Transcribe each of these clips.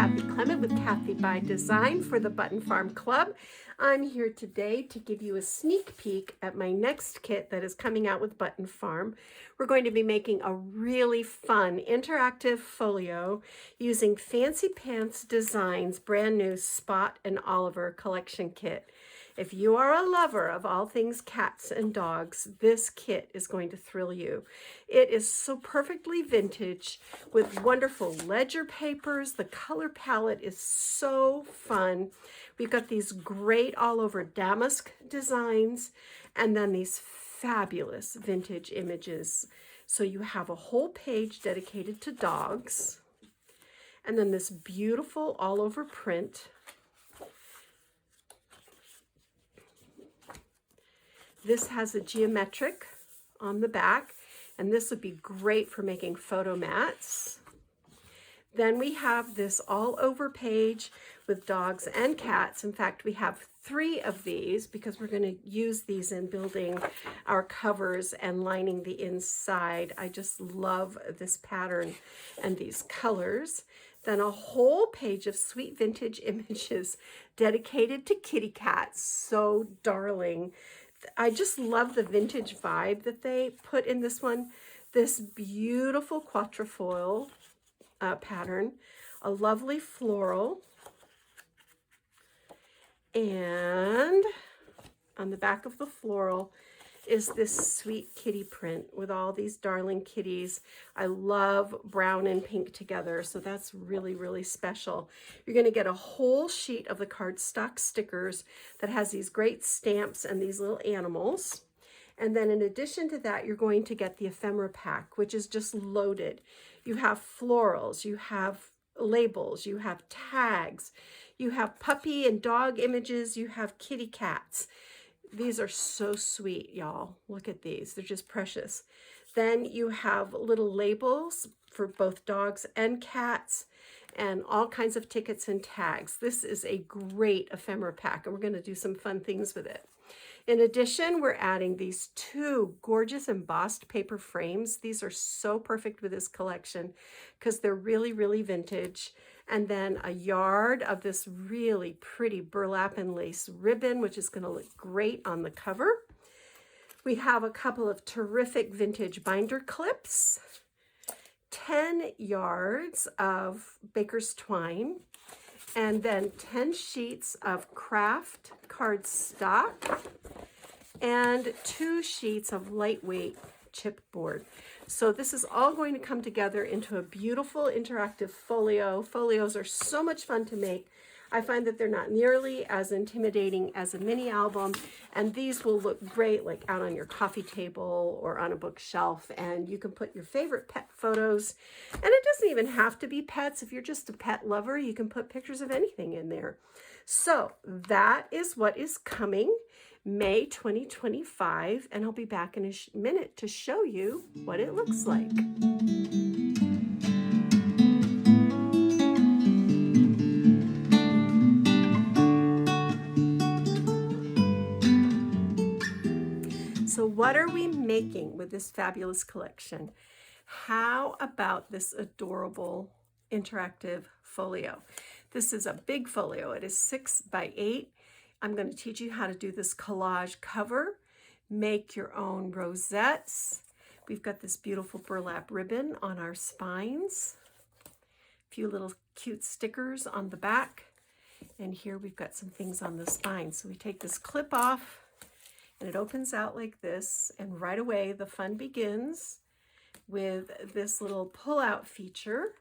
Kathy Clement with Kathy by Design for the Button Farm Club. I'm here today to give you a sneak peek at my next kit that is coming out with Button Farm. We're going to be making a really fun interactive folio using Fancy Pants Designs brand new Spot and Oliver collection kit. If you are a lover of all things cats and dogs, this kit is going to thrill you. It is so perfectly vintage with wonderful ledger papers. The color palette is so fun. We've got these great all over damask designs and then these fabulous vintage images. So you have a whole page dedicated to dogs and then this beautiful all over print. This has a geometric on the back, and this would be great for making photo mats. Then we have this all over page with dogs and cats. In fact, we have 3 of these because we're going to use these in building our covers and lining the inside. I just love this pattern and these colors. Then a whole page of sweet vintage images dedicated to kitty cats. So darling. I just love the vintage vibe that they put in this one. This beautiful quatrefoil pattern, a lovely floral, and on the back of the floral is this sweet kitty print with all these darling kitties. I love brown and pink together, so that's really, really special. You're going to get a whole sheet of the cardstock stickers that has these great stamps and these little animals. And then in addition to that, you're going to get the ephemera pack, which is just loaded. You have florals, you have labels, you have tags, you have puppy and dog images, you have kitty cats. These are so sweet, y'all. Look at these. They're just precious. Then you have little labels for both dogs and cats and all kinds of tickets and tags. This is a great ephemera pack, and we're going to do some fun things with it. In addition, we're adding these 2 gorgeous embossed paper frames. These are so perfect with this collection because they're really, really vintage. And then a yard of this really pretty burlap and lace ribbon, which is going to look great on the cover. We have a couple of terrific vintage binder clips, 10 yards of baker's twine, and then 10 sheets of craft cardstock, and 2 sheets of lightweight chipboard. So this is all going to come together into a beautiful interactive folio. Folios are so much fun to make. I find that they're not nearly as intimidating as a mini album, and these will look great like out on your coffee table or on a bookshelf, and you can put your favorite pet photos, and it doesn't even have to be pets. If you're just a pet lover, you can put pictures of anything in there. So that is what is coming May 2025, and I'll be back in a minute to show you what it looks like. So what are we making with this fabulous collection? How about this adorable interactive folio? This is a big folio. It is 6 by 8. I'm going to teach you how to do this collage cover, make your own rosettes. We've got this beautiful burlap ribbon on our spines, a few little cute stickers on the back, and here we've got some things on the spine. So we take this clip off, and it opens out like this, and right away the fun begins with this little pull-out feature.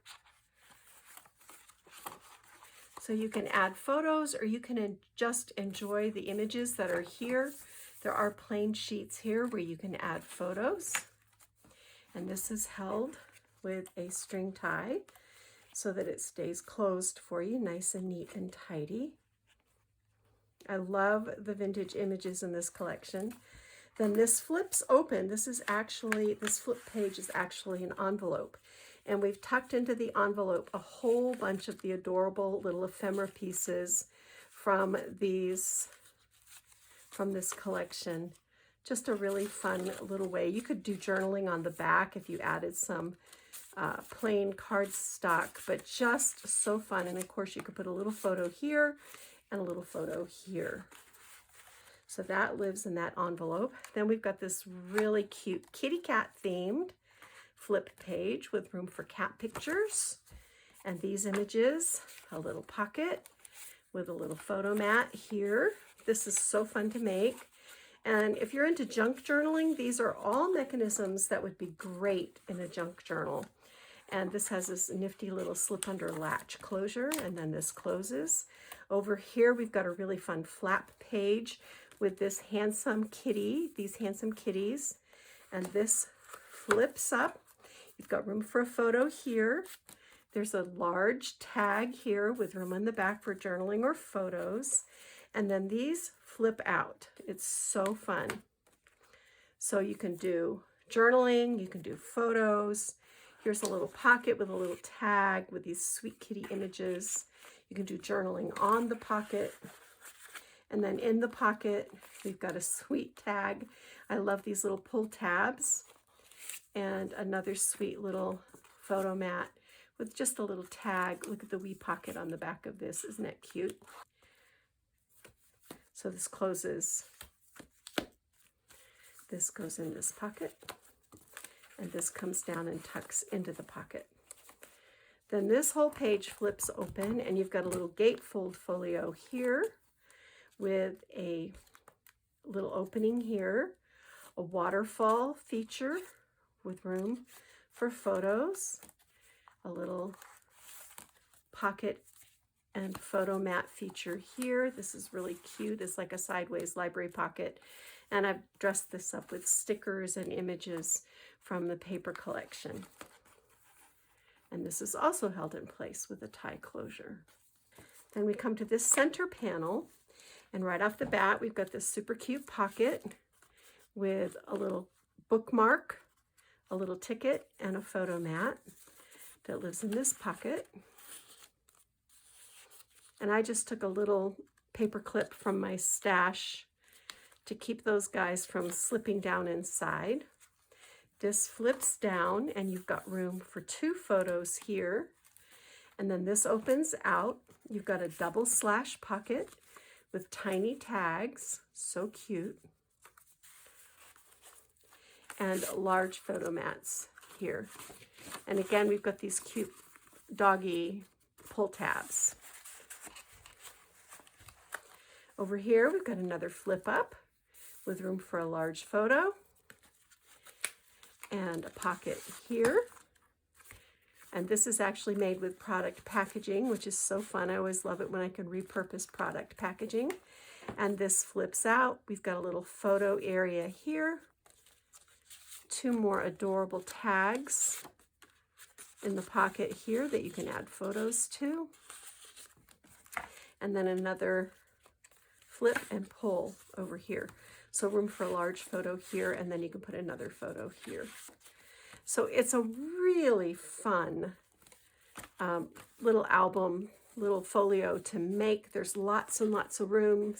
So you can add photos or you can just enjoy the images that are here. There are plain sheets here where you can add photos. And this is held with a string tie so that it stays closed for you, nice and neat and tidy. I love the vintage images in this collection. Then this flips open. This flip page is actually an envelope. And we've tucked into the envelope a whole bunch of the adorable little ephemera pieces from this collection. Just a really fun little way. You could do journaling on the back if you added some plain cardstock, but just so fun. And of course you could put a little photo here and a little photo here. So that lives in that envelope. Then we've got this really cute kitty cat themed flip page with room for cat pictures. And these images, a little pocket with a little photo mat here. This is so fun to make. And if you're into junk journaling, these are all mechanisms that would be great in a junk journal. And this has this nifty little slip under latch closure, and then this closes. Over here, we've got a really fun flap page with this handsome kitty, these handsome kitties. And this flips up. You've got room for a photo here. There's a large tag here with room on the back for journaling or photos. And then these flip out. It's so fun. So you can do journaling, you can do photos. Here's a little pocket with a little tag with these sweet kitty images. You can do journaling on the pocket. And then in the pocket, we've got a sweet tag. I love these little pull tabs. And another sweet little photo mat with just a little tag. Look at the wee pocket on the back of this. Isn't that cute? So this closes. This goes in this pocket. And this comes down and tucks into the pocket. Then this whole page flips open, and you've got a little gatefold folio here with a little opening here, a waterfall feature with room for photos, a little pocket and photo mat feature here. This is really cute. It's like a sideways library pocket. And I've dressed this up with stickers and images from the paper collection. And this is also held in place with a tie closure. Then we come to this center panel, and right off the bat, we've got this super cute pocket with a little bookmark, a little ticket, and a photo mat that lives in this pocket. And I just took a little paper clip from my stash to keep those guys from slipping down inside. This flips down, and you've got room for 2 photos here. And then this opens out. You've got a double slash pocket with tiny tags. So cute. And large photo mats here. And again, we've got these cute doggy pull tabs. Over here, we've got another flip up with room for a large photo and a pocket here. And this is actually made with product packaging, which is so fun. I always love it when I can repurpose product packaging. And this flips out. We've got a little photo area here. 2 more adorable tags in the pocket here that you can add photos to. And then another flip and pull over here. So room for a large photo here, and then you can put another photo here. So it's a really fun little album, little folio to make. There's lots and lots of room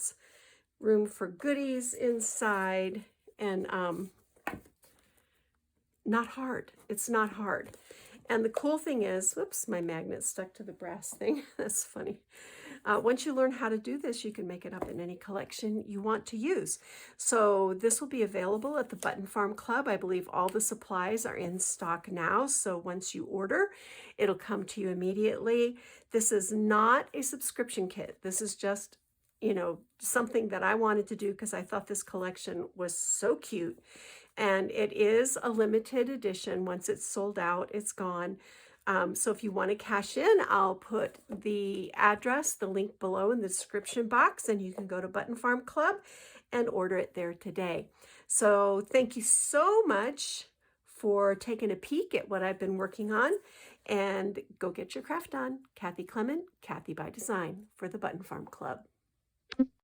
for goodies inside, and not hard. It's not hard. And the cool thing is, whoops, my magnet stuck to the brass thing. That's funny. Once you learn how to do this, you can make it up in any collection you want to use. So this will be available at the Button Farm Club. I believe all the supplies are in stock now. So once you order, it'll come to you immediately. This is not a subscription kit. This is just, you know, something that I wanted to do because I thought this collection was so cute. And it is a limited edition. Once it's sold out, it's gone. So if you want to cash in, I'll put the address, the link below in the description box, and you can go to Button Farm Club and order it there today. So thank you so much for taking a peek at what I've been working on, and go get your craft on. Kathy Clement, Kathy by Design for the Button Farm Club.